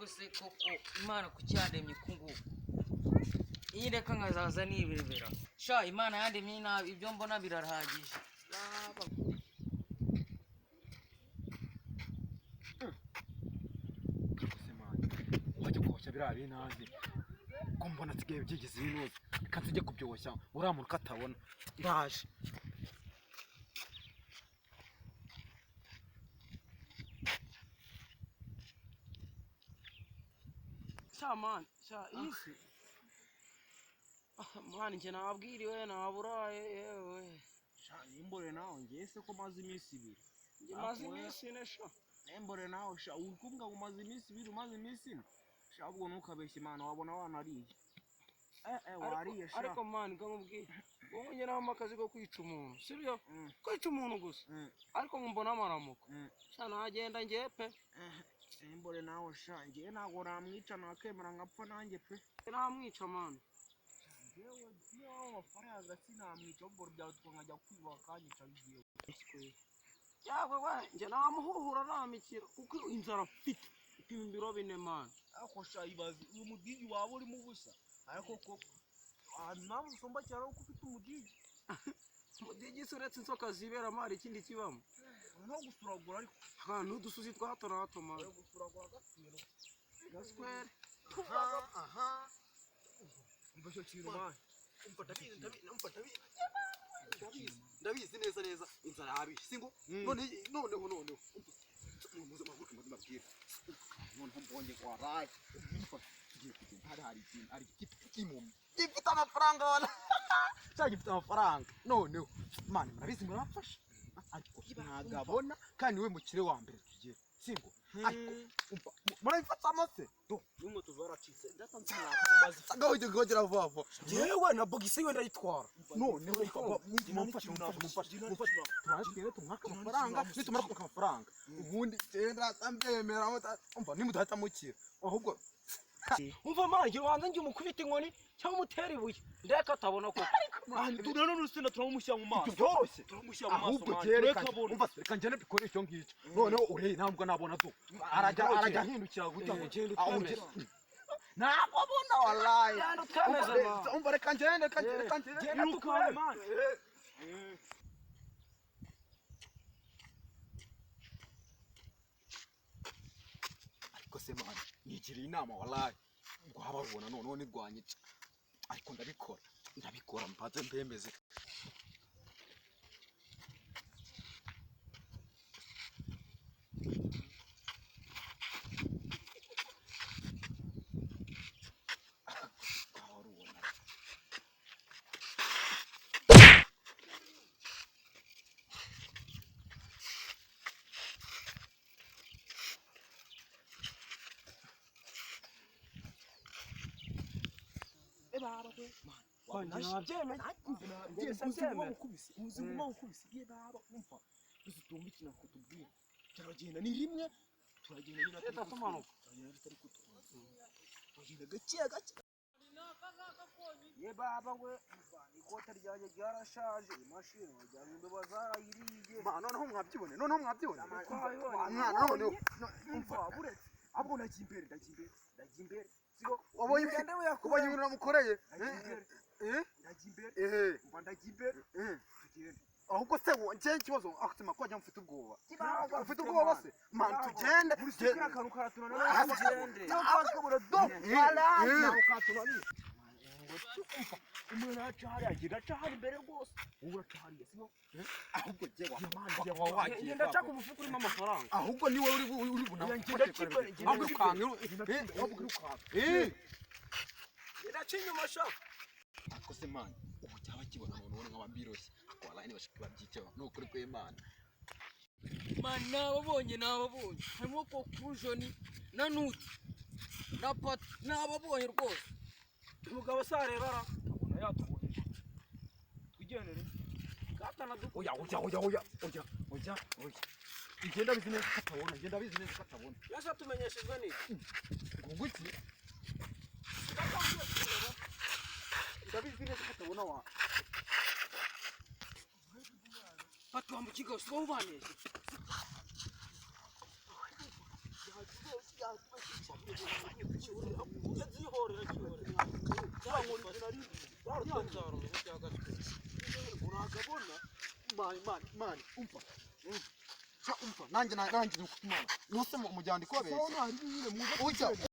se koko Imana kucyandemye kungu iyi reka nkazaza nibirebera sha Imana yandemye nabi ibyo mbona birarahagije wajya koshya birabi nazi ko mbona tsigaye byigeze ibinoze katujye kubyoshya uramuntu katabona ndaje man, isi. Man, nje nabwiriwe naburaye yewe. Nimbore nawe ngese ko maze iminsi ibiri. Maze iminsi ine sha. Nimbore nawe sha ukumbwa umaze iminsi ibiri umaze iminsi ine. Sha ubwo ntukabeshye Imana wabona wanariye. Wariye sha. Ariko man ngamubwiye. Wowe naho akazi ko kwica umuntu. Sibyo? Kwica umuntu gusa. Ariko ngumbona amaramuko. Sha nagenda ngepe. Nimbore nawe sha ngiye ntago namwica nakemera ngapfa nanjye pe. Namwica man. Yewe niyo amafaranga sinamwica ubwo byawe twongajya kwiba kanyica bigiye. Yawe we nje namuhuhura namikira kuko inzara mfite ipimbiro bine man. Ako sha ibazi uyu mudigi waba uri mu busa. Ariko ko namu somba cyaro uko ufite umudigi. Umudigi suretse insoka zibera mari ikindi kibamo. No gusuragura ariko ahantu dusuzi twa hato na hato man. Gusuragura gatsiro. Gaswere. Aha. Mbasho kintu man. ndabizi neza inzara yabishe singo noneho muze maguruke mabwira noneho mbonye kwaraye tugiye kugenda hari ikintu ari kimumye gifite amafaranga wala cyagifite amafaranga noneho man murabizi murafasha ariko ntagabona kandi we mukire wa mbere tugiye singo ariko murabifata amase n'umwe tuvaracitse ndatanze bazi gahogera vuba yewe na bogisi we ndayitwara noneho mumfashe twashire tumwaka amafaranga nitumara kumaka amafaranga ubundi cyenda ambemera umva nimudahata mukira ahubwo umva manje wanze nje umukubita inkoni cyangwa umutera ibuye ndeka atabona ko tunano n'usina turamushyira mu maso byoroshye turamushyira mu maso ahubwo reka umva reka njye bikoresho ngicyo noneho ureye ntabwo nabona tu arajya hindukira gutya ngo ntabwo abona wallahi umva reka ngende tukare man ariko se man nigiriye inama wallahi ngo hababona noneho nirwanyica ariko ndabikora mpaze mbemeze baba we umuzungu ukubise ye baba umva tutumbikina ko tubwira turagenda ni rimwe turagenda nyina tumanuka turagenda gake ye baba we ikota ryanjye ryarashaje imashini wajyanye imbeba zarayiriye noneho mwabyibone mwana noneho umva buretse abo nagiye imbere wabonye ibintu namukoreye ndagiye imbere ahubwo se njye ikibazo akutima ko wajya mufite ubwoba se man tugende akantu karatunana umuntu acahari agira acahari imbere rwose ubu acahariye sino ahubwo jye wagiye ndacaka umufuko urimo amafaranga ahubwo niwe uri iracinye amasha ako se man ubu cyaba kibona umuntu nk'ababiroshye wallahi nibashaka babyiceho no kuri kwe man nababonye harimo conclusion na nuti na pat nababonye rwose umugabo sarebara abona yatubonye twigenere gatana oya igenda bizinesi katabona yasha tumenyeshejwe ni nguguki ndabizi neza katabona wa batwambukika usiba ubaneshe mani umva umva nanjye nukutumana nuse mu mujyandiko bese